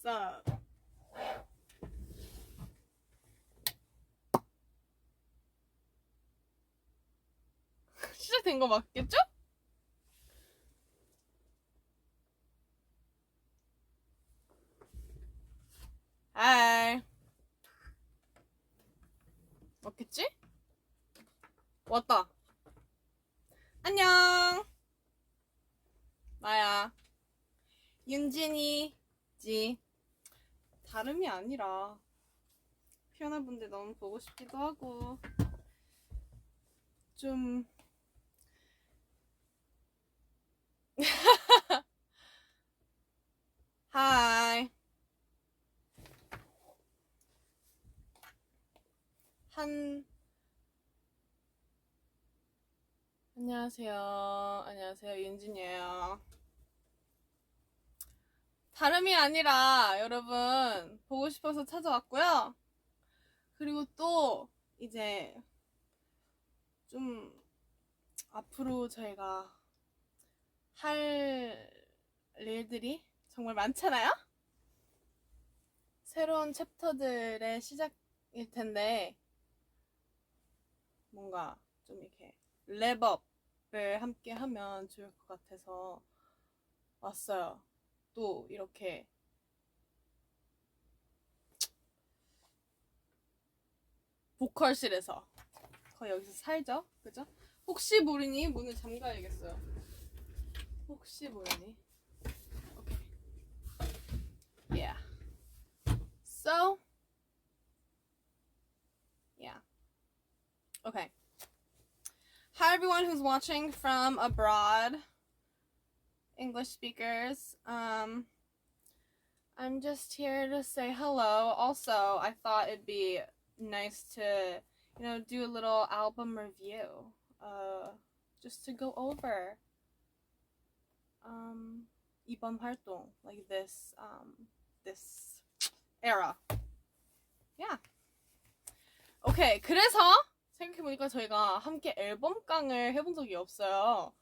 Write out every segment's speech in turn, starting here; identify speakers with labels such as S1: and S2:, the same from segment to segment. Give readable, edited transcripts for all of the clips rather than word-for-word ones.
S1: What's up? 시작된 거 맞겠죠? 하이. 맞겠지? 왔다. 안녕. 나야. 윤진이지. 다름이 아니라 피어나분들 너무 보고 싶기도 하고 좀 하이. 안녕하세요, 윤진이에요. 다름이 아니라 여러분 보고 싶어서 찾아왔고요. 그리고 또 이제 좀 앞으로 저희가 할 일들이 정말 많잖아요? 새로운 챕터들의 시작일 텐데 뭔가 좀 이렇게 랩업을 함께 하면 좋을 것 같아서 왔어요. 또 이렇게 보컬실에서 거의 여기서 살죠? 그죠? 혹시 모르니 문을 잠가야겠어요. 혹시 모르니. Okay. Yeah. So, yeah. Okay. Hi everyone who's watching from abroad. English speakers. I'm just here to say hello. Also, I thought it'd be nice to, do a little album review. Just to go over 이번 활동, like this era. Yeah. Okay, 그래서 생각해보니까 저희가 함께 앨범깡을 해본 적이 없어요.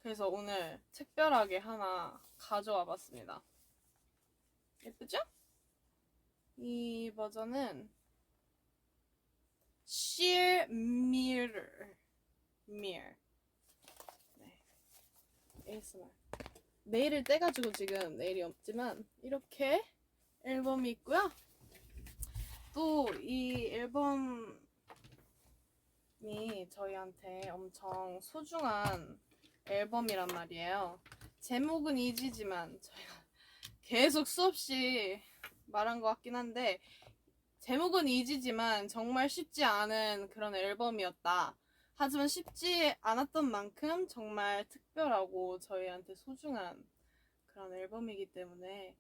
S1: 그래서 오늘 특별하게 하나 가져와 봤습니다. 예쁘죠? 이 버전은 Sheer Mirror. 네. ASMR. 네일을 떼가지고 지금 네일이 없지만 이렇게 앨범이 있고요. 또 이 앨범이 저희한테 엄청 소중한 앨범이란 말이에요. 제목은 이지지만 저희가 계속 수없이 말한 것 같긴 한데 제목은 이지지만 정말 쉽지 않은 그런 앨범이었다. 하지만 쉽지 않았던 만큼 정말 특별하고 저희한테 소중한 그런 앨범이기 때문에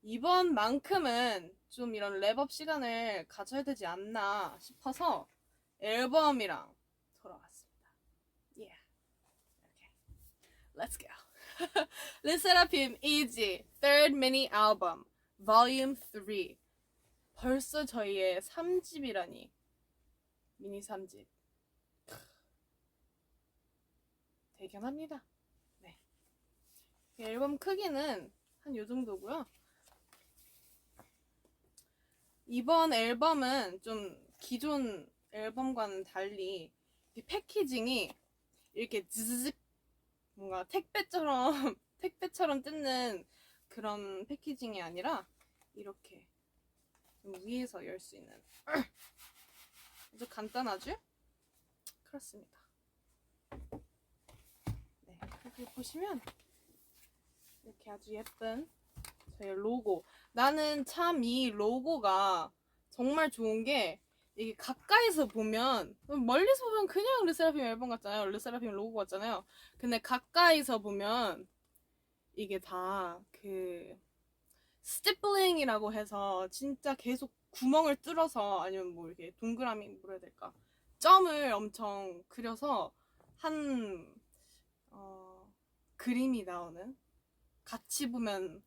S1: 이번만큼은 좀 이런 랩업 시간을 가져야 되지 않나 싶어서 앨범이랑 돌아왔습니다. Yeah. Okay. Let's go. Le Sserafim Easy Third Mini Album Volume 3. 벌써 저희의 3집이라니. 미니 3집. 대견합니다. 네. 앨범 크기는 한 요 정도고요. 이번 앨범은 좀 기존 앨범과는 달리 패키징이 이렇게 즈즈직 뭔가 택배처럼 뜯는 그런 패키징이 아니라 이렇게 좀 위에서 열 수 있는 아주 간단하죠? 그렇습니다. 네, 여기 보시면 이렇게 아주 예쁜 저희 로고. 나는 참 이 로고가 정말 좋은 게 이게 가까이서 보면 멀리서 보면 그냥 르세라핌 앨범 같잖아요. 르세라핌 로고 같잖아요. 근데 가까이서 보면 이게 다 그 스티플링이라고 해서 진짜 계속 구멍을 뚫어서 아니면 뭐 이렇게 동그라미 뭐라 해야 될까 점을 엄청 그려서 한 그림이 나오는 같이 보면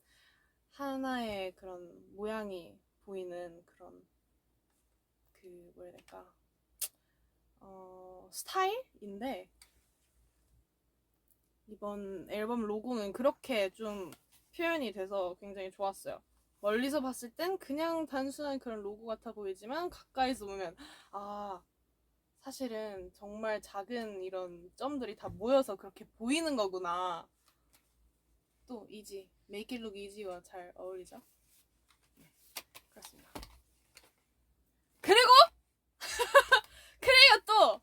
S1: 하나의 그런 모양이 보이는 그런 그 뭐라 해야 될까 스타일인데 이번 앨범 로고는 그렇게 좀 표현이 돼서 굉장히 좋았어요. 멀리서 봤을 땐 그냥 단순한 그런 로고 같아 보이지만 가까이서 보면 아, 사실은 정말 작은 이런 점들이 다 모여서 그렇게 보이는 거구나. 또 easy, make it look easy와 잘 어울리죠? 네, 그렇습니다. 그리고 그래요 또!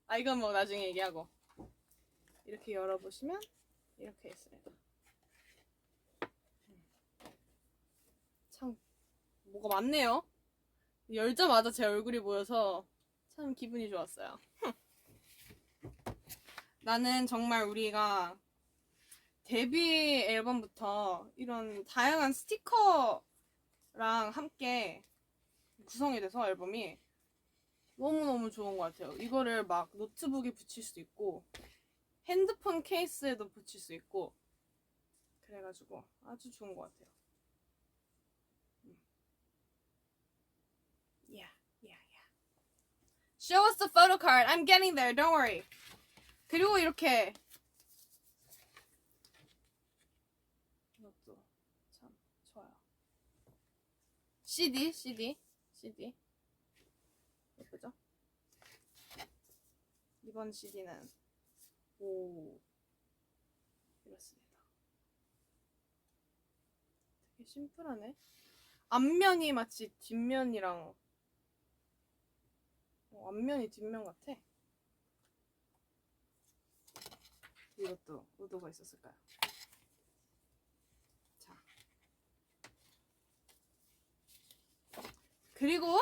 S1: 아, 이건 뭐 나중에 얘기하고. 이렇게 열어보시면 이렇게 있습니다. 참 뭐가 많네요. 열자마자 제 얼굴이 보여서 참 기분이 좋았어요. 나는 정말 우리가 데뷔 앨범부터 이런 다양한 스티커랑 함께 구성이 돼서 앨범이 너무너무 좋은 것 같아요. 이거를 막 노트북에 붙일 수도 있고 핸드폰 케이스에도 붙일 수 있고 그래가지고 아주 좋은 것 같아요. Yeah, yeah, yeah. Show us the photo card. I'm getting there. Don't worry. 그리고 이렇게 이것도 참 좋아요. CD. 예쁘죠? 이번 CD는 오 이렇습니다. 되게 심플하네. 앞면이 마치 뒷면이랑 앞면이 뒷면 같아. 이것도 의도가 있었을까요? 자, 그리고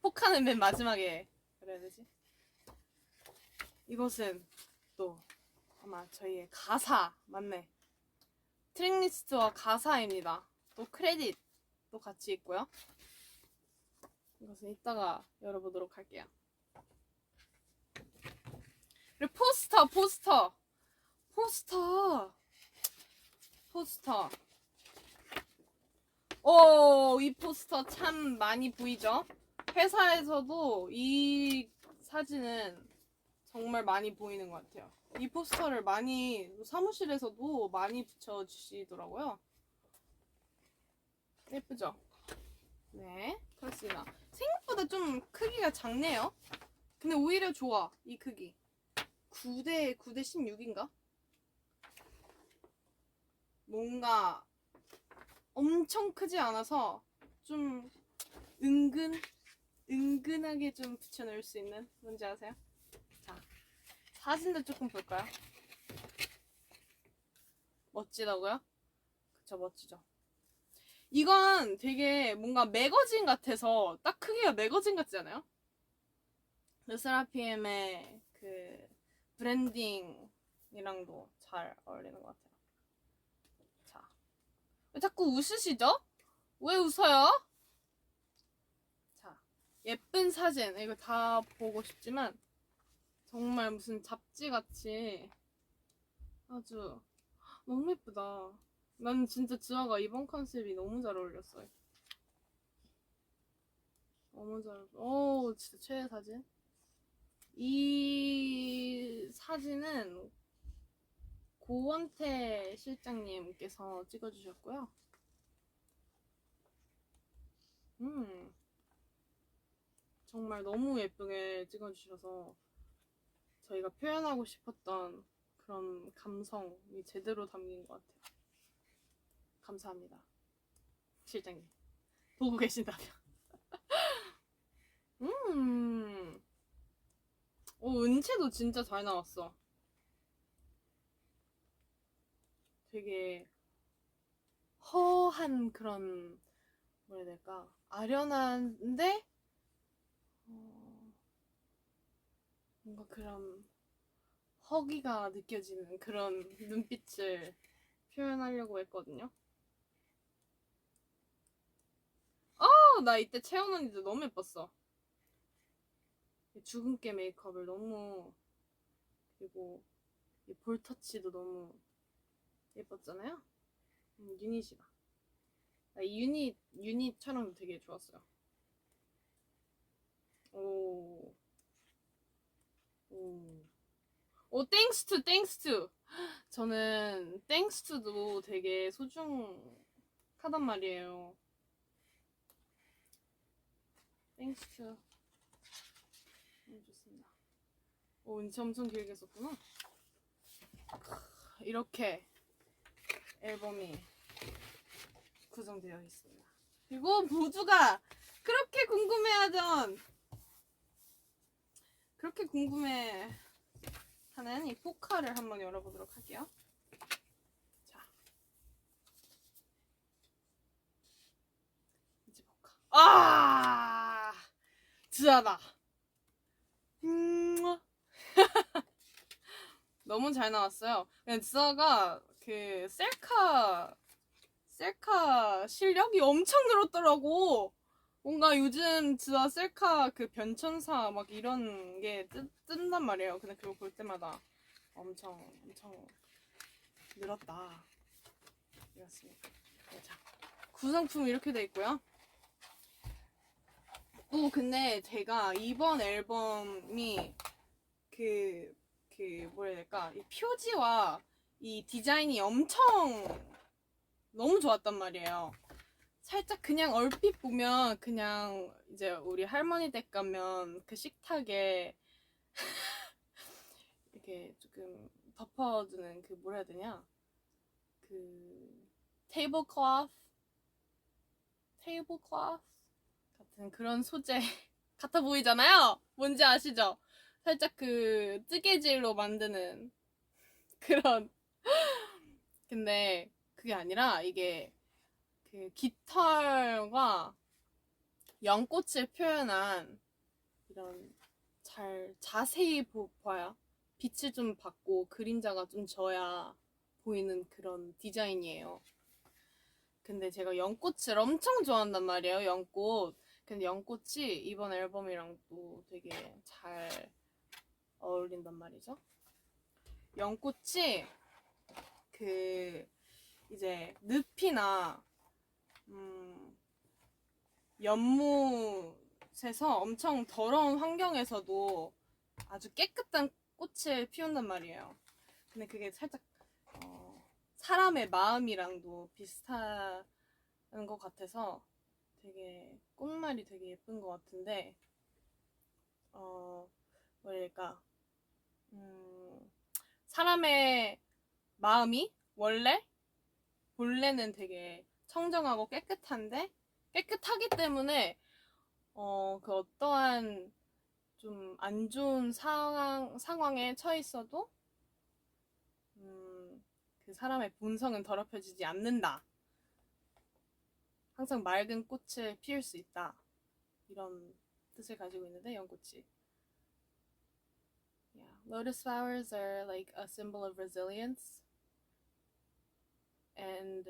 S1: 포카는 맨 마지막에 그래야 되지? 이것은 또 아마 저희의 가사 맞네. 트랙리스트와 가사입니다. 또 크레딧도 같이 있고요. 이것은 이따가 열어보도록 할게요. 그리고 포스터. 오, 이 포스터 참 많이 보이죠? 회사에서도 이 사진은 정말 많이 보이는 것 같아요. 이 포스터를 많이 사무실에서도 많이 붙여주시더라고요. 예쁘죠? 네, 그렇습니다. 생각보다 좀 크기가 작네요. 근데 오히려 좋아, 이 크기. 9대 16인가? 뭔가 엄청 크지 않아서 좀 은근하게 좀 붙여놓을 수 있는, 뭔지 아세요? 자, 사진도 조금 볼까요? 멋지다고요? 그쵸, 멋지죠. 이건 되게 뭔가 매거진 같아서 딱 크기가 매거진 같지 않아요? 르세라핌의 그 브랜딩이랑도 잘 어울리는 것 같아요. 자, 왜 자꾸 웃으시죠? 왜 웃어요? 자, 예쁜 사진 이거 다 보고 싶지만 정말 무슨 잡지같이 아주 너무 예쁘다. 난 진짜 지아가 이번 컨셉이 너무 잘 어울렸어요. 너무 잘 어울렸어. 오, 진짜 최애 사진. 이 사진은 고원태 실장님께서 찍어주셨고요. 정말 너무 예쁘게 찍어주셔서 저희가 표현하고 싶었던 그런 감성이 제대로 담긴 것 같아요. 감사합니다. 실장님. 보고 계신다면. 은채도 진짜 잘 나왔어. 되게 허한 그런, 뭐라 해야 될까? 아련한데 뭔가 그런 허기가 느껴지는 그런 눈빛을 표현하려고 했거든요. 나 이때 채연 언니도 너무 예뻤어. 주근깨 메이크업을 너무, 그리고 이 볼터치도 너무 예뻤잖아요. 유닛이가. 이 유닛 촬영도 되게 좋았어요. 오, 땡스 투. 저는 땡스 투도 되게 하단 말이에요. Thanks to. 좋습니다. 오, 인체 엄청 길게 썼구나. 이렇게 앨범이 구성되어 있습니다. 그리고 모두가 그렇게 궁금해하는 이 포카를 한번 열어보도록 할게요. 자, 이제 포카. 아, 드하다. 너무 잘 나왔어요. 드하가 그 셀카 실력이 엄청 늘었더라고. 뭔가 요즘 드하 셀카 그 변천사 막 이런 게 뜬단 말이에요. 근데 그거 볼 때마다 엄청 늘었다. 이렇습니다. 자, 구성품이 이렇게 돼 있고요. 또 근데 제가 이번 앨범이 뭐라 해야 될까? 이 표지와 이 디자인이 너무 좋았단 말이에요. 살짝 그냥 얼핏 보면 그냥 이제 우리 할머니 댁 가면 그 식탁에 이렇게 조금 덮어두는 그 뭐라 해야 되냐? 그 테이블클로스 같은 그런 소재 같아 보이잖아요? 뭔지 아시죠? 살짝 그 뜨개질로 만드는 그런. 근데 그게 아니라 이게 그 깃털과 연꽃을 표현한 이런 자세히 봐야 빛을 좀 받고 그림자가 좀 져야 보이는 그런 디자인이에요. 근데 제가 연꽃을 엄청 좋아한단 말이에요. 연꽃. 근데 연꽃이 이번 앨범이랑 또 되게 잘 어울린단 말이죠. 연꽃이 그 이제 늪이나 연못에서 엄청 더러운 환경에서도 아주 깨끗한 꽃을 피운단 말이에요. 근데 그게 살짝 사람의 마음이랑도 비슷한 것 같아서 되게 꽃말이 되게 예쁜 것 같은데 뭐랄까 사람의 마음이 본래는 되게 청정하고 깨끗하기 때문에 그 어떠한 좀 안 좋은 상황에 처해 있어도 그 사람의 본성은 더럽혀지지 않는다. 항상 맑은 꽃을 피울 수 있다. 이런 뜻을 가지고 있는데 연꽃이. Yeah, lotus flowers are like a symbol of resilience and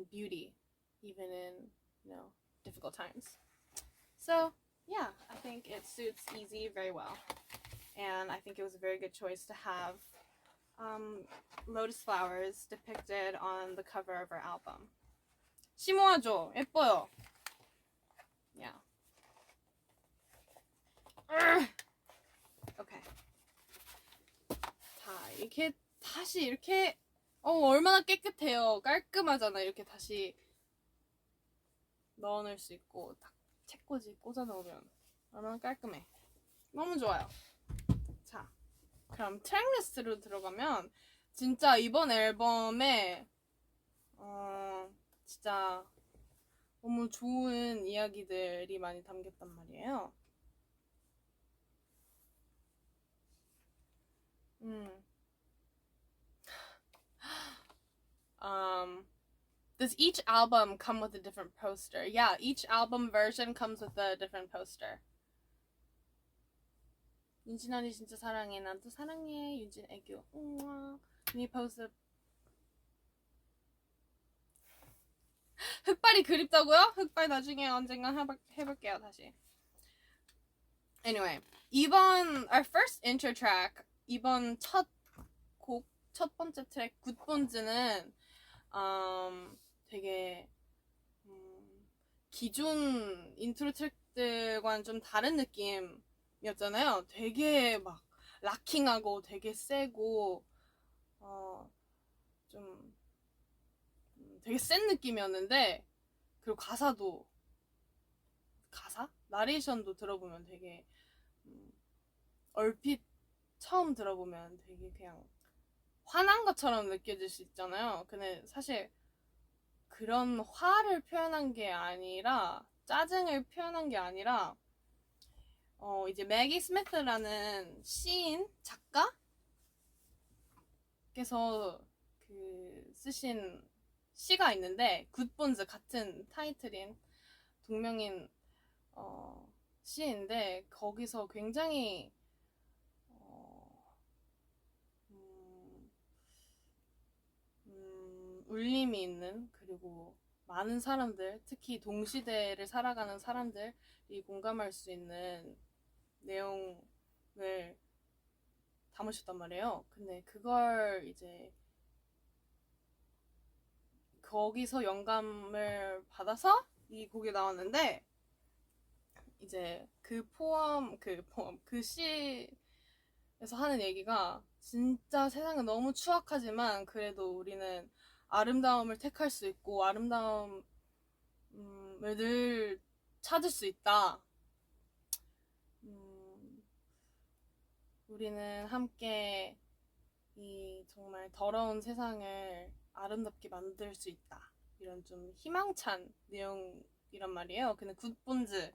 S1: beauty, even in difficult times. So yeah, I think it suits Easy very well, and I think it was a very good choice to have lotus flowers depicted on the cover of our album. 심오하죠? 예뻐요. Yeah. Okay. 자, 이렇게 다시 이렇게 얼마나 깨끗해요. 깔끔하잖아. 이렇게 다시 넣어놓을 수 있고 딱 책꽂이 꽂아 넣으면 얼마나 깔끔해. 너무 좋아요. 자, 그럼 트랙리스트로 들어가면 진짜 이번 앨범에 진짜 너무 좋은 이야기들이 많이 담겼단 말이에요. Does each album come with a different poster? Yeah, each album version comes with a different poster. 윤진 언니 진짜 사랑해. 나도 사랑해. 윤진 애교. 우와. 이 포스터. 흑발이 그립다고요? 흑발 나중에 언젠간 해볼게요 다시. Anyway, our first intro track, 이번 첫 번째 트랙 굿본즈는 되게 기존 인트로 트랙들과는 좀 다른 느낌이었잖아요. 되게 막 락킹하고 되게 세고 좀 되게 센 느낌이었는데, 그리고 가사? 나레이션도 들어보면 되게 얼핏 처음 들어보면 되게 그냥 화난 것처럼 느껴질 수 있잖아요. 근데 사실 그런 화를 표현한 게 아니라, 짜증을 표현한 게 아니라, 이제 매기 스미스라는 시인, 작가께서 쓰신 시가 있는데, 굿본즈 같은 타이틀인 동명인 시인데, 거기서 굉장히 울림이 있는, 그리고 많은 사람들, 특히 동시대를 살아가는 사람들이 공감할 수 있는 내용을 담으셨단 말이에요. 근데 그걸 이제 거기서 영감을 받아서 이 곡이 나왔는데, 이제 그 시에서 하는 얘기가, 진짜 세상은 너무 추악하지만 그래도 우리는 아름다움을 택할 수 있고 아름다움을 늘 찾을 수 있다. 우리는 함께 이 정말 더러운 세상을 아름답게 만들 수 있다. 이런 좀 희망찬 내용이란 말이에요. 근데 굿본즈도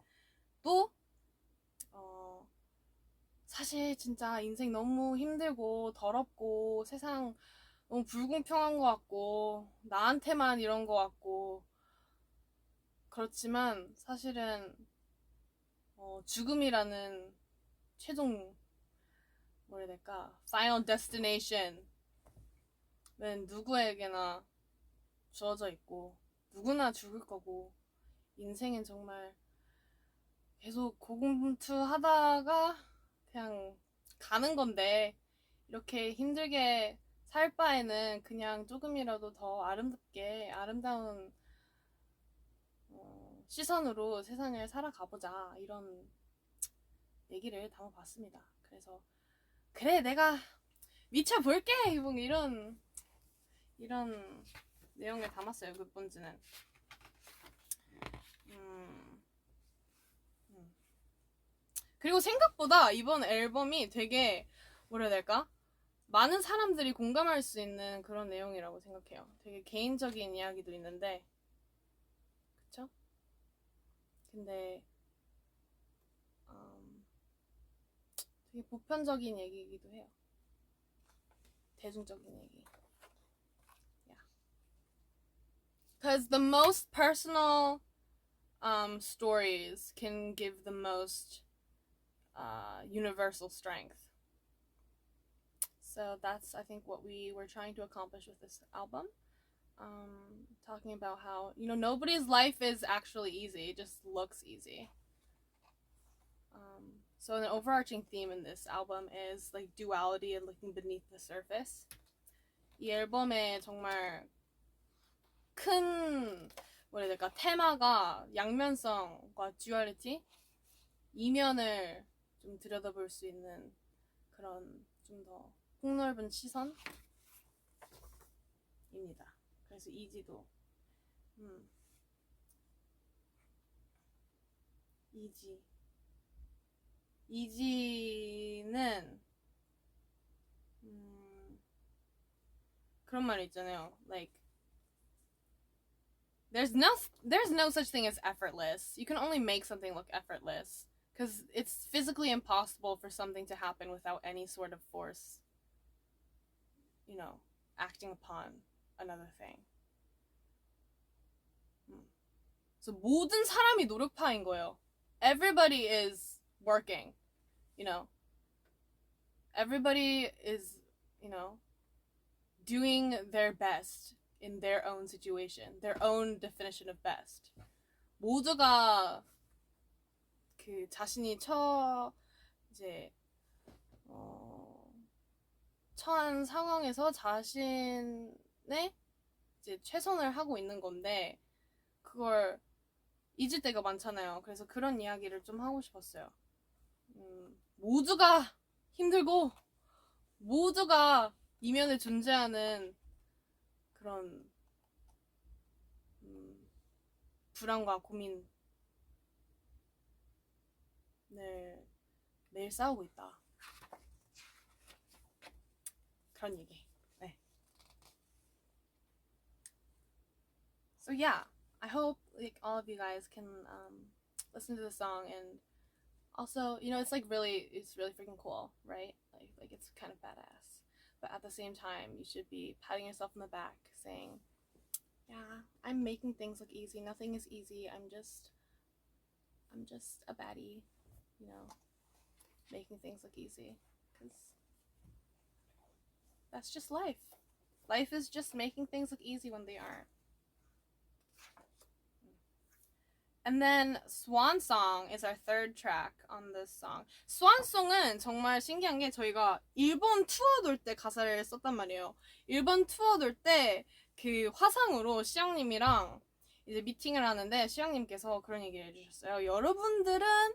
S1: 사실 진짜 인생 너무 힘들고 더럽고 세상 너무 불공평한 것 같고 나한테만 이런 것 같고, 그렇지만 사실은 죽음이라는 최종, 뭐라 해야 될까, Final Destination은 누구에게나 주어져 있고 누구나 죽을 거고, 인생은 정말 계속 고군분투하다가 그냥 가는 건데, 이렇게 힘들게 살 바에는 그냥 조금이라도 더 아름다운 시선으로 세상을 살아가보자, 이런 얘기를 담아봤습니다. 그래서 그래, 내가 미쳐볼게, 이런 내용을 담았어요. 굿본즈는. 그리고 생각보다 이번 앨범이 되게, 뭐라 해야 될까, 많은 사람들이 공감할 수 있는 그런 내용이라고 생각해요. 되게 개인적인 이야기도 있는데, 그쵸? 근데 되게 보편적인 얘기이기도 해요. 대중적인 얘기. Yeah. Because the most personal stories can give the most universal strength. So that's, I think, what we were trying to accomplish with this album. Talking about how, nobody's life is actually easy. It just looks easy. So an overarching theme in this album is like duality and looking beneath the surface. 이 앨범에 정말 큰, 뭐라 해야 될까, 테마가 양면성과 듀얼리티, 이면을 좀 들여다볼 수 있는 그런 좀 더 폭넓은 시선입니다. 그래서 이지도 이지는 그런 말 있잖아요. Like, there's no such thing as effortless. You can only make something look effortless because it's physically impossible for something to happen without any sort of force, acting upon another thing. So 모든 사람이 노력파인 거예요. Everybody is working, everybody is, doing their best in their own situation, their own definition of best. 모두가 그 자신이 처한 상황에서 자신의 이제 최선을 하고 있는 건데, 그걸 잊을 때가 많잖아요. 그래서 그런 이야기를 좀 하고 싶었어요. 모두가 힘들고 모두가 이면에 존재하는 그런 불안과 고민을 매일 싸우고 있다. 그런 얘기. 네. So yeah, I hope like all of you guys can listen to the song, and also, you know, it's really freaking cool, right? Like it's kind of badass. But at the same time, you should be patting yourself on the back, saying, "Yeah, I'm making things look easy. Nothing is easy. I'm just a baddie, you know, making things look easy. Because that's just life. Life is just making things look easy when they aren't." And then Swan Song is our third track on this song. Swan Song은 정말 신기한 게 저희가 일본 투어 돌 때 가사를 썼단 말이에요. 일본 투어 돌 때 그 화상으로 시영님이랑 이제 미팅을 하는데 시영님께서 그런 얘기를 해주셨어요. 여러분들은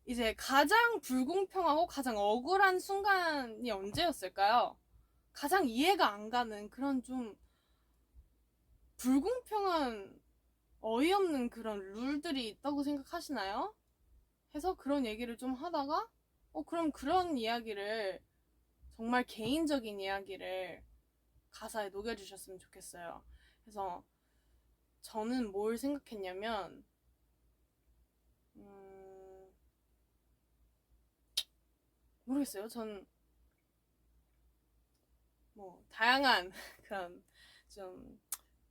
S1: 이제 가장 불공평하고 가장 억울한 순간이 언제였을까요? 가장 이해가 안 가는 그런 좀 불공평한 어이없는 그런 룰들이 있다고 생각하시나요? 해서 그런 얘기를 좀 하다가 그럼 그런 이야기를 정말 개인적인 이야기를 가사에 녹여주셨으면 좋겠어요. 그래서 저는 뭘 생각했냐면 모르겠어요. 전 뭐 다양한 그런 좀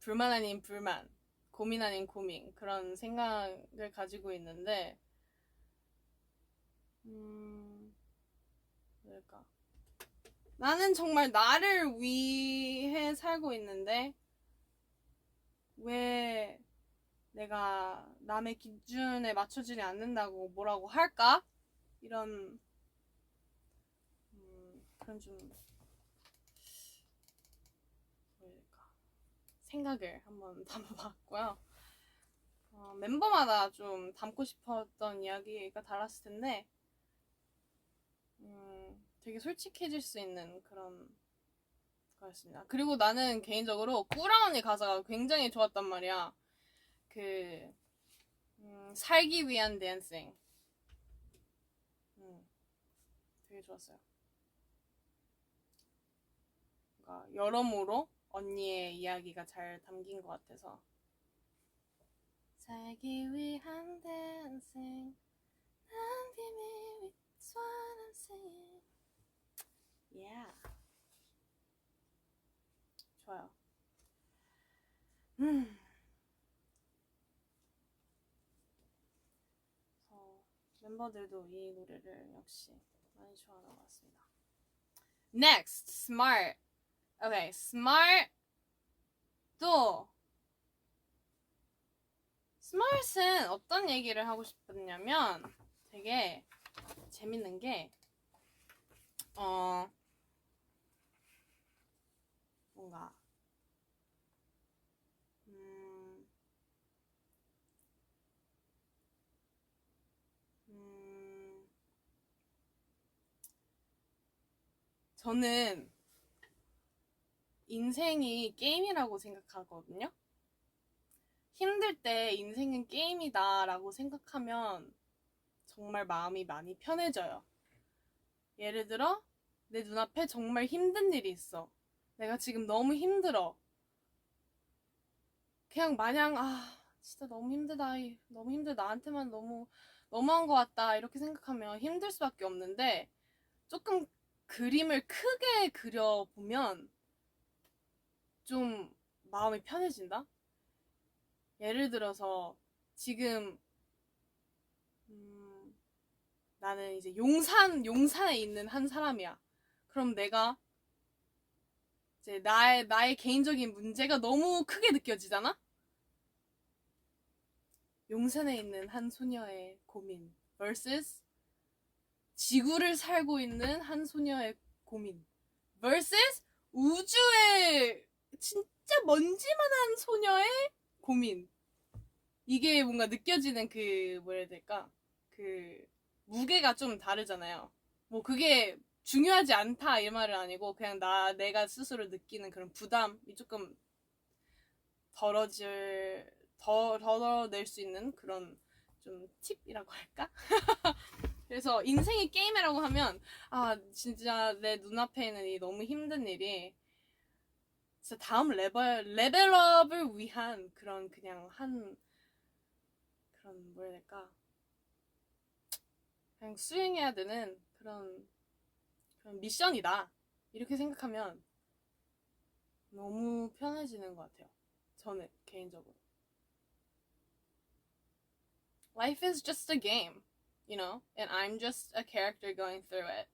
S1: 불만 아닌 불만, 고민 아닌 고민, 그런 생각을 가지고 있는데 뭐랄까, 나는 정말 나를 위해 살고 있는데 왜 내가 남의 기준에 맞춰지지 않는다고 뭐라고 할까? 이런 그런 좀 뭐랄까, 생각을 한번 담아봤고요. 멤버마다 좀 담고 싶었던 이야기가 달랐을 텐데 되게 솔직해질 수 있는 그런 거였습니다. 그리고 나는 개인적으로 꾸라 언니 가사가 굉장히 좋았단 말이야. 살기 위한 댄싱. 되게 좋았어요. 그러니까 여러모로 언니의 이야기가 잘 담긴 것 같아서. 살기 위한 댄싱, 난 비밀 윗선한생. Yeah. 좋아요. 멤버들도 이 노래를 역시 많이 좋아하는 것 같습니다. Next, Smart. Okay, Smart. 또 Smart은 어떤 얘기를 하고 싶었냐면 되게 재밌는 게 뭔가 저는 인생이 게임이라고 생각하거든요. 힘들 때 인생은 게임이다 라고 생각하면 정말 마음이 많이 편해져요. 예를 들어 내 눈앞에 정말 힘든 일이 있어. 내가 지금 너무 힘들어. 그냥 마냥 진짜 너무 힘들다. 너무 힘들다. 나한테만 너무한 것 같다. 이렇게 생각하면 힘들 수밖에 없는데 조금 그림을 크게 그려보면 좀 마음이 편해진다? 예를 들어서 지금 나는 이제 용산에 있는 한 사람이야. 그럼 내가 이제 나의 개인적인 문제가 너무 크게 느껴지잖아? 용산에 있는 한 소녀의 고민 vs 지구를 살고 있는 한 소녀의 고민 vs 우주의 진짜 먼지만한 소녀의 고민. 이게 뭔가 느껴지는 뭐라 해야 될까? 무게가 좀 다르잖아요. 뭐 그게 중요하지 않다 이 말은 아니고 그냥 내가 스스로 느끼는 그런 부담이 조금 덜어낼 수 있는 그런 좀 팁이라고 할까? 그래서 인생이 게임이라고 하면 진짜 내 눈앞에 있는 이 너무 힘든 일이 진짜 다음 레벨업을 위한 그런 그냥 그런 뭐라 해야 될까? 그냥 수행해야 되는 그런 미션이다. 이렇게 생각하면 너무 편해지는 것 같아요. 저는 개인적으로. Life is just a game, you know, and I'm just a character going through it.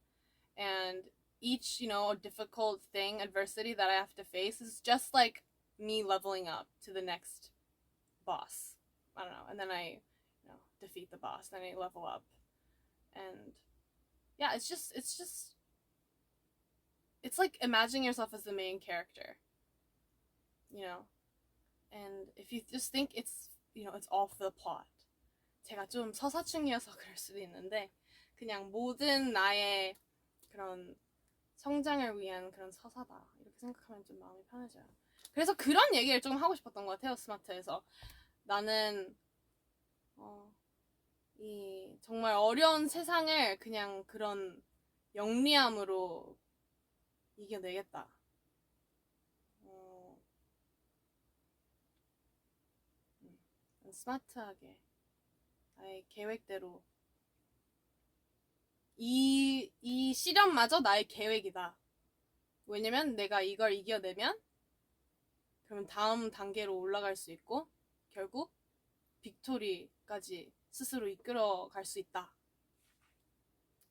S1: And each, difficult thing, adversity that I have to face is just like me leveling up to the next boss. I don't know. And then I, defeat the boss. Then I level up. And yeah, it's like imagining yourself as the main character, And if you just think it's all for the plot. 제가 좀 서사충이어서 그럴 수도 있는데 그냥 모든 나의 그런 성장을 위한 그런 서사다 이렇게 생각하면 좀 마음이 편해져요. 그래서 그런 얘기를 좀 하고 싶었던 것 같아요. 스마트에서 나는 이 정말 어려운 세상을 그냥 그런 영리함으로 이겨내겠다. 스마트하게 나의 계획대로 이 시련마저 나의 계획이다. 왜냐면 내가 이걸 이겨내면 그러면 다음 단계로 올라갈 수 있고 결국 빅토리까지 스스로 이끌어갈 수 있다.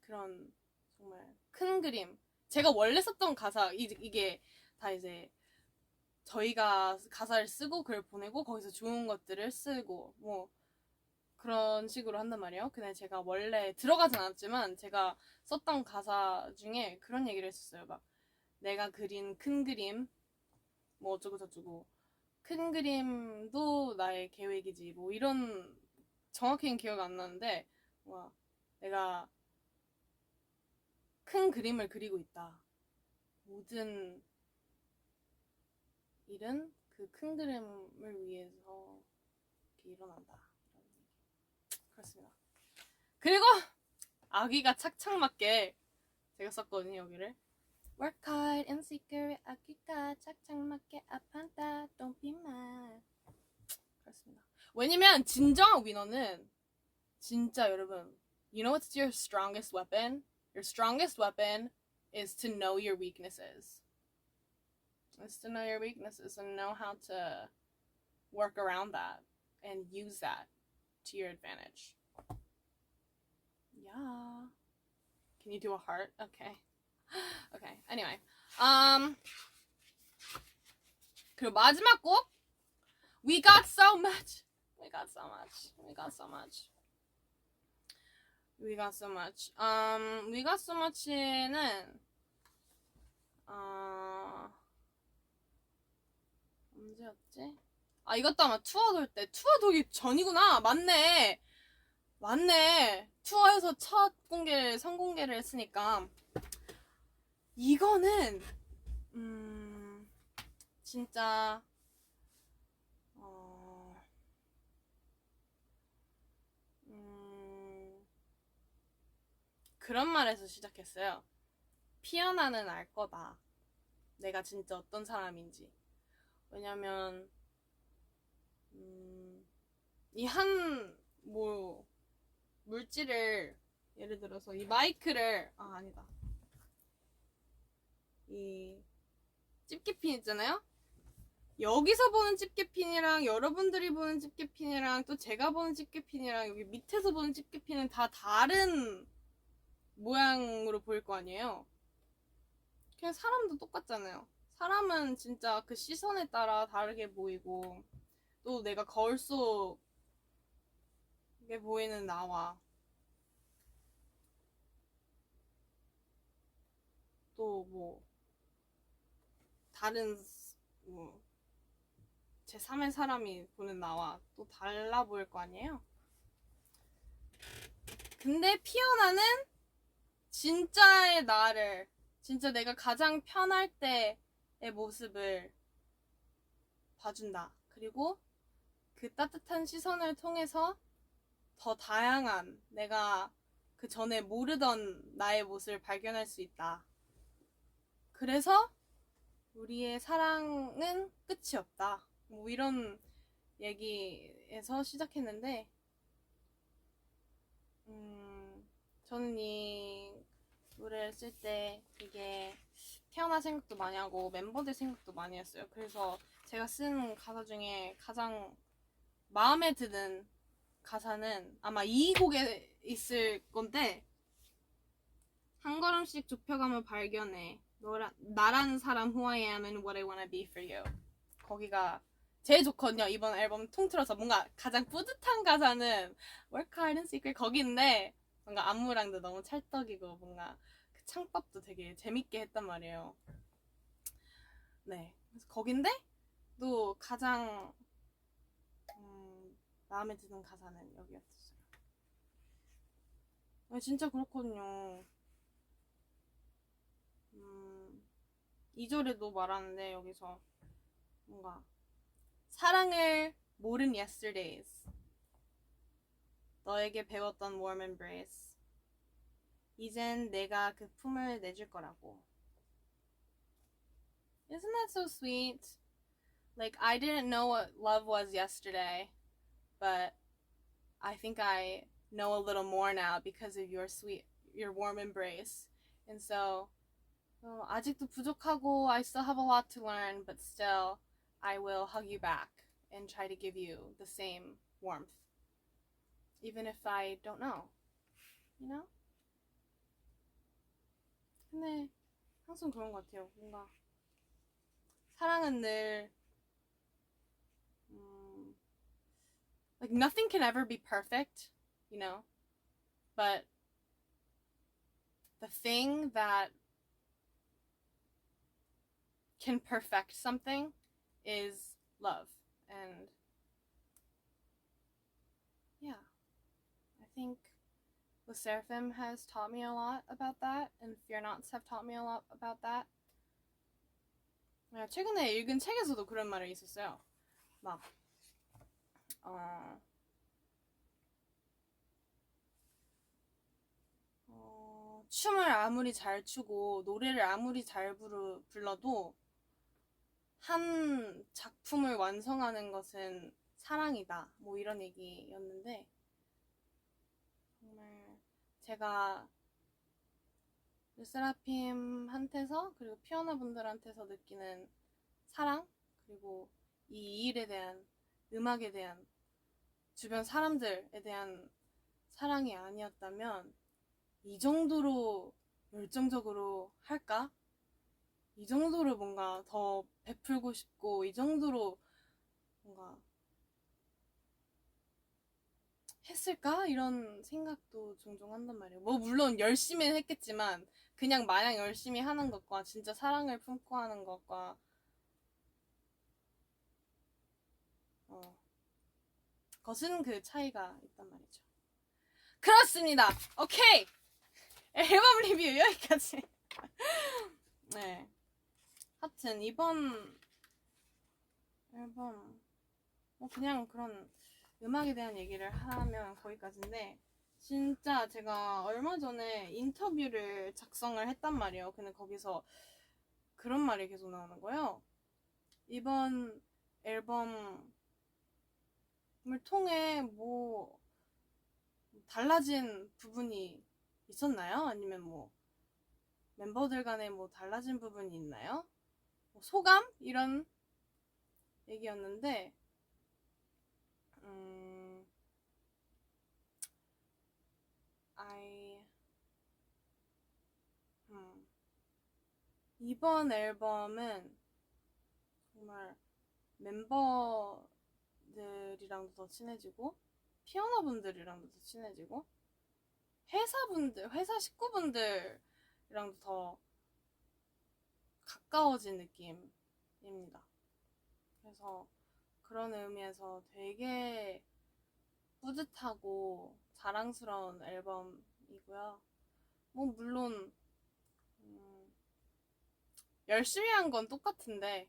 S1: 그런 정말 큰 그림. 제가 원래 썼던 가사 이게 다 이제 저희가 가사를 쓰고 글 보내고 거기서 좋은 것들을 쓰고 뭐 그런 식으로 한단 말이에요. 근데 제가 원래 들어가진 않았지만 제가 썼던 가사 중에 그런 얘기를 했었어요. 막 내가 그린 큰 그림 뭐 어쩌고 저쩌고 큰 그림도 나의 계획이지 뭐 이런 정확히는 기억 안 나는데 와 내가 큰 그림을 그리고 있다. 모든 일은 그 큰 그림을 위해서 이렇게 일어난다. 이런 얘기. 그렇습니다. 그리고 아기가 착착 맞게 제가 썼거든요 여기를. Work hard and secret 아기가 착착 맞게 아판다 Don't be mad. 그렇습니다. 왜냐면 진정한 위너는 진짜 여러분 You know what's your strongest weapon? Your strongest weapon is to know your weaknesses. Is to know your weaknesses and know how to work around that and use that to your advantage. Yeah. Can you do a heart? Okay. Okay. Anyway. 그리고 마지막 곡. We got so much. We got so much. We got so much. We got so much. We got so much는 언제였지? 이것도 아마 투어 돌 때. 투어 돌기 전이구나. 맞네. 투어에서 첫 선공개를 했으니까. 이거는 진짜 그런 말에서 시작했어요. 피어나는 알 거다. 내가 진짜 어떤 사람인지. 왜냐면 이 물질을 예를 들어서 이 마이크를 아니다. 이 집게핀 있잖아요. 여기서 보는 집게핀이랑 여러분들이 보는 집게핀이랑 또 제가 보는 집게핀이랑 여기 밑에서 보는 집게핀은 다 다른 모양으로 보일 거 아니에요. 그냥 사람도 똑같잖아요. 사람은 진짜 그 시선에 따라 다르게 보이고 또 내가 거울 속에 보이는 나와 또 뭐 다른 제3의 사람이 보는 나와 또 달라 보일 거 아니에요? 근데 피어나는 진짜의 나를 진짜 내가 가장 편할 때의 모습을 봐준다. 그리고 그 따뜻한 시선을 통해서 더 다양한 내가 그 전에 모르던 나의 모습을 발견할 수 있다. 그래서 우리의 사랑은 끝이 없다. 뭐 이런 얘기에서 시작했는데, 저는 이 노래를 쓸 때 되게 태어나 생각도 많이 하고 멤버들 생각도 많이 했어요. 그래서 제가 쓴 가사 중에 가장 마음에 드는 가사는 아마 이 곡에 있을 건데, 한 걸음씩 좁혀가며 발견해 나라는 사람 who I am and what I wanna be for you. 거기가 제일 좋거든요. 이번 앨범 통틀어서 뭔가 가장 뿌듯한 가사는 Work hard and secret 거기인데, 뭔가 안무랑도 너무 찰떡이고 뭔가 그 창법도 되게 재밌게 했단 말이에요. 네, 그래서 거긴데 또 가장 마음에 드는 가사는 여기였어요. 진짜 그렇거든요. 2절에도 말하는데 여기서 뭔가 사랑을 모른 yesterdays, 너에게 배웠던 warm embrace, 이젠 내가 그 품을 내줄 거라고. Isn't that so sweet? Like, I didn't know what love was yesterday, but I think I know a little more now because of your warm embrace. And so, 아직도 부족하고 I still have a lot to learn, but still I will hug you back and try to give you the same warmth, even if I don't know, you know? 근데 항상 그런 것 같아요. 뭔가 사랑은 늘 like nothing can ever be perfect, you know? But the thing that can perfect something is love. And yeah, I think the Seraphim has taught me a lot about that, and Fear Nots have taught me a lot about that. 최근에 읽은 책에서도 그런 말이 있었어요. 막 춤을 아무리 잘 추고 노래를 아무리 잘 불러도 한 작품을 완성하는 것은 사랑이다. 뭐 이런 얘기였는데, 정말 제가 르세라핌한테서 그리고 피아노 분들한테서 느끼는 사랑, 그리고 이 일에 대한, 음악에 대한, 주변 사람들에 대한 사랑이 아니었다면 이 정도로 열정적으로 할까? 이 정도로 뭔가 더 베풀고 싶고 이 정도로 뭔가 했을까? 이런 생각도 종종 한단 말이에요. 뭐 물론 열심히 했겠지만 그냥 마냥 열심히 하는 것과 진짜 사랑을 품고 하는 것과 것은 그 차이가 있단 말이죠. 그렇습니다. 오케이. 앨범 리뷰 여기까지. 네. 하여튼 이번 앨범 그냥 그런 음악에 대한 얘기를 하면 거기까지인데, 진짜 제가 얼마 전에 인터뷰를 작성을 했단 말이에요. 근데 거기서 그런 말이 계속 나오는 거예요. 이번 앨범을 통해 뭐 달라진 부분이 있었나요? 아니면 뭐 멤버들 간에 뭐 달라진 부분이 있나요? 뭐 소감? 이런 얘기였는데, 이번 앨범은 정말 멤버들이랑도 더 친해지고 피아노분들이랑도 더 친해지고 회사 식구분들이랑도 더 가까워진 느낌입니다. 그래서 그런 의미에서 되게 뿌듯하고 자랑스러운 앨범이고요. 뭐 물론 열심히 한 건 똑같은데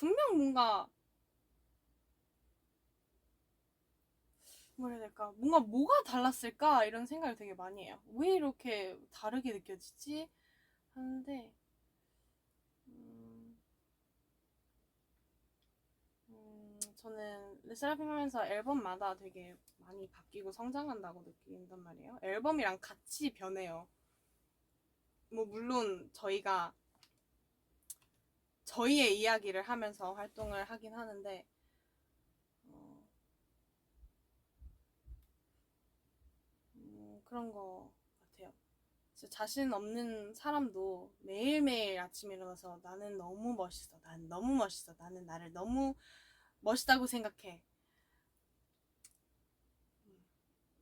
S1: 분명 뭔가 뭐라 해야 될까? 뭐가 달랐을까? 이런 생각을 되게 많이 해요. 왜 이렇게 다르게 느껴지지? 하는데 저는 르세라핌 하면서 앨범마다 되게 많이 바뀌고 성장한다고 느낀단 말이에요. 앨범이랑 같이 변해요. 뭐 물론 저희의 이야기를 하면서 활동을 하긴 하는데 그런 거 같아요. 진짜 자신 없는 사람도 매일매일 아침에 일어나서 나는 너무 멋있어, 나는 너무 멋있어, 나는 나를 너무 멋있다고 생각해.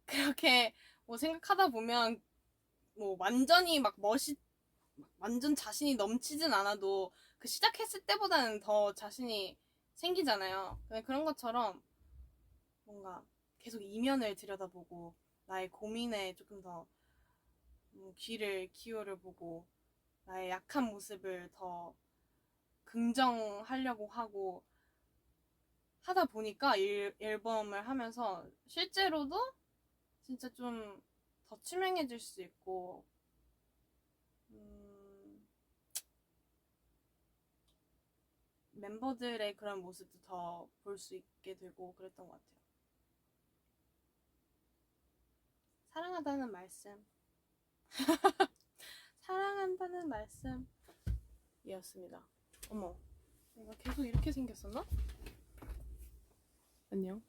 S1: 그렇게 뭐 생각하다 보면 뭐 완전히 막 완전 자신이 넘치진 않아도 그 시작했을 때보다는 더 자신이 생기잖아요. 그런 것처럼 뭔가 계속 이면을 들여다보고 나의 고민에 조금 더 귀를 기울여보고 나의 약한 모습을 더 긍정하려고 하고 하다 보니까 앨범을 하면서 실제로도 진짜 좀 더 투명해질 수 있고 멤버들의 그런 모습도 더 볼 수 있게 되고 그랬던 것 같아요. 사랑하다는 말씀 사랑한다는 말씀이었습니다. 어머, 내가 계속 이렇게 생겼었나? 안녕.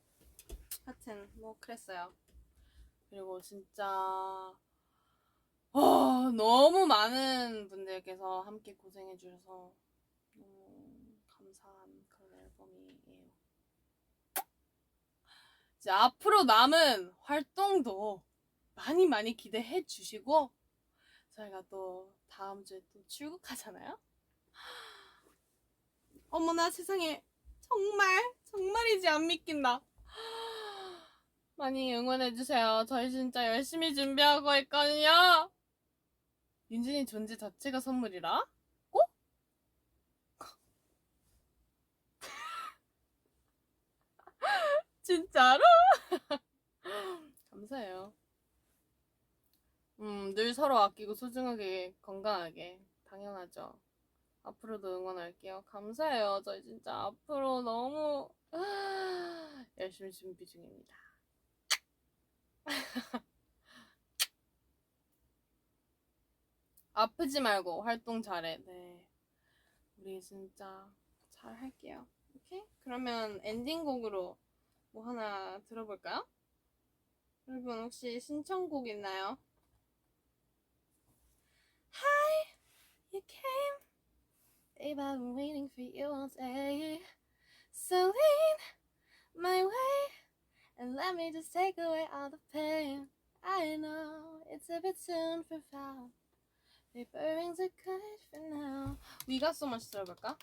S1: 하여튼 뭐 그랬어요. 그리고 진짜 너무 많은 분들께서 함께 고생해 주셔서 너무 감사한 그런 앨범이에요. 이제 앞으로 남은 활동도 많이 기대해 주시고 저희가 또 다음 주에 또 출국하잖아요. 어머나 세상에, 정말이지 안 믿긴다. 많이 응원해주세요. 저희 진짜 열심히 준비하고 있거든요. 윤진이 존재 자체가 선물이라? 꼭? 진짜로? 감사해요. 늘 서로 아끼고 소중하게 건강하게 당연하죠. 앞으로도 응원할게요. 감사해요. 저희 진짜 앞으로 너무 열심히 준비 중입니다. 아프지 말고 활동 잘해. 네, 우리 진짜 잘 할게요. 오케이? 그러면 엔딩곡으로 뭐 하나 들어볼까요? 여러분 혹시 신청곡 있나요? Hi, you came. Babe, I've been waiting for you all day. So lean my way and let me just take away all the pain. I know it's a bit soon for vow. Paper rings are good for now. We got so much 들어볼까?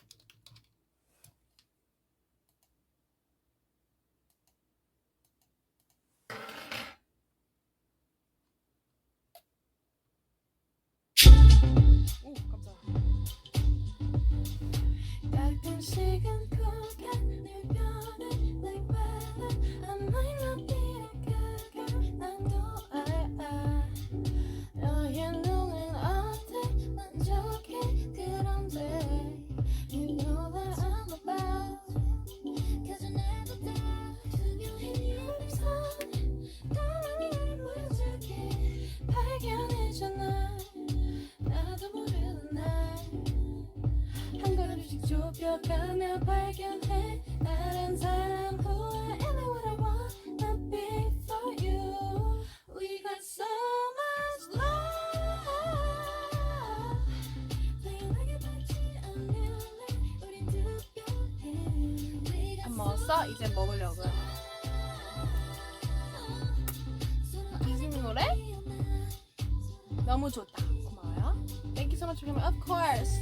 S1: 오, 깜짝이야. 가끔씩은 고개 늘 변해 like weather. I might not be a good girl. 난도 알아. 너의 눈은 어때? 만족해 그런데 you know that I'm about. Cause you never doubt. 투명해 your 손. 까만이 날 보여줄게. 발견해줘 날. 나도 모르는 날. 한 걸음씩 좁혀가며 발견해 다른 사람 who I am and what I wanna be for you. We got so much love. plain하게 받지 않을래 우린 특별해. 안 먹었어? 이제 먹으려고요. 이승 노래? 너무 좋다. 고마워요. Thank you so much for coming. Of course.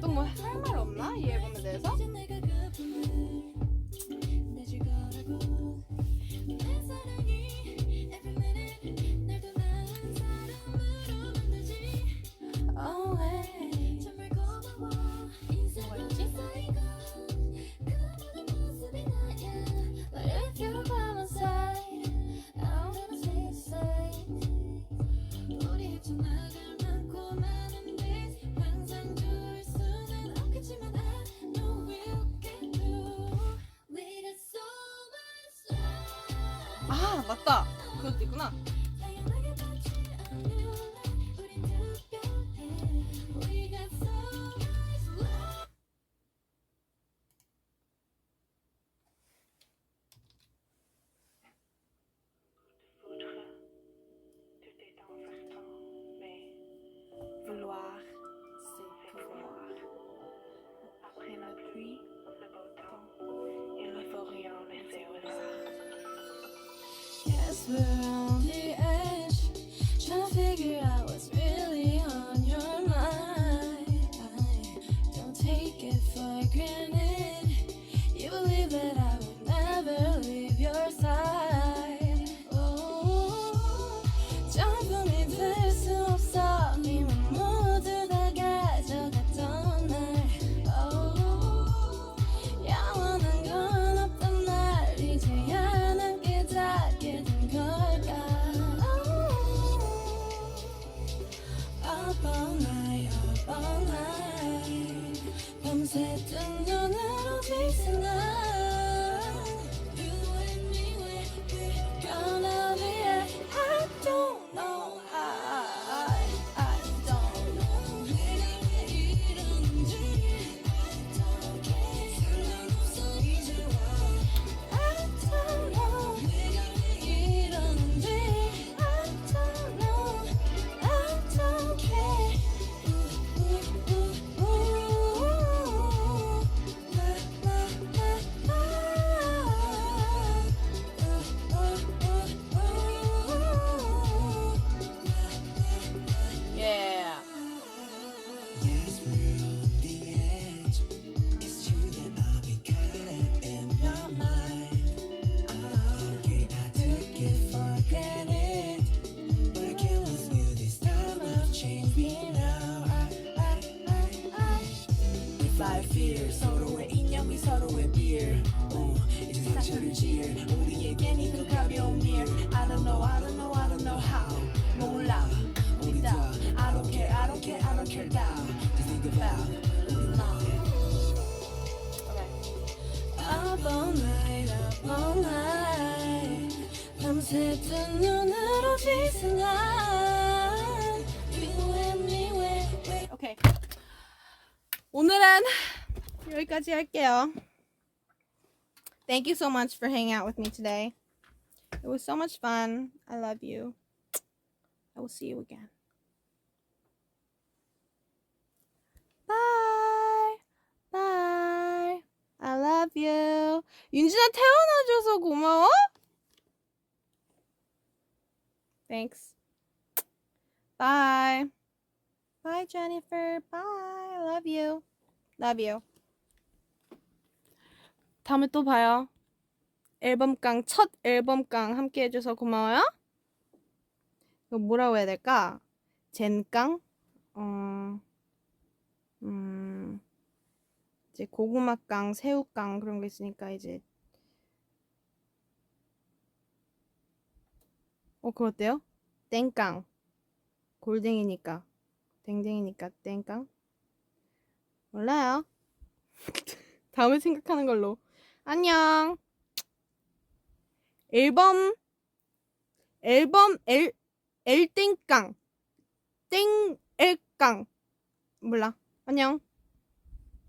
S1: 또 뭐 할 말 없나? 이 앨범에 대해서? 맞다. 그것도 있구나. Vouloir, c'est pouvoir. Après la pluie, le beau temps. Il ne faut rien laisser au hasard.
S2: Yes, we're on the edge, trying to figure out what's really on your mind. Don't take it for granted. You believe that I would never leave your side. Oh, 점점이 될 수 없어. 이미 모두 다 가져갔던 날. Oh, 영원한 건 없던 날. 이제야 난 깨닫게 된 걸까. Up all night, up all night. 밤새 뜬 눈으로 비친 날. You and me, we're gonna be a I don't know, I don't know. 내가 왜 이러는지 어떡해. 상관없어 이제 와. I don't know. 내가 왜 이러는지 I don't know. I don't care.
S1: Yeah.
S2: Yes, we're on the edge. It's true that I'll be caught in your mind. Okay, I took it for granted, but I can't lose you this time. I've changed me now. We fight fear. 서로의 인연이 서로의 beer. 이제 상처를 지을 우리에겐 이그 가벼운 mirror. I don't know, I don't know, I don't know how. 몰라. 우리 다 I don't care, I don't care, I don't care now. Just think about 우리 나. Up all night, up all night. 밤새 뜬 눈으로 지친 날. You and me, we.
S1: 오케이. 오늘은 여기까지 할게요. Thank you so much for hanging out with me today. It was so much fun. I love you. I will see you again. Bye. Bye. I love you. 윤진아 태어나줘서 고마워. Thanks. Bye. Bye, Jennifer. Bye. I love you. Love you. 다음에 또 봐요. 앨범깡, 첫 앨범깡 함께 해줘서 고마워요. 이거 뭐라고 해야 될까? 젠깡? 이제 고구마깡, 새우깡 그런 거 있으니까 이제 그거 어때요? 땡깡. 골댕이니까. 댕댕이니까 땡깡. 몰라요. 다음에 생각하는 걸로. 안녕. 앨범 엘땡깡 땡엘깡 몰라. 안녕.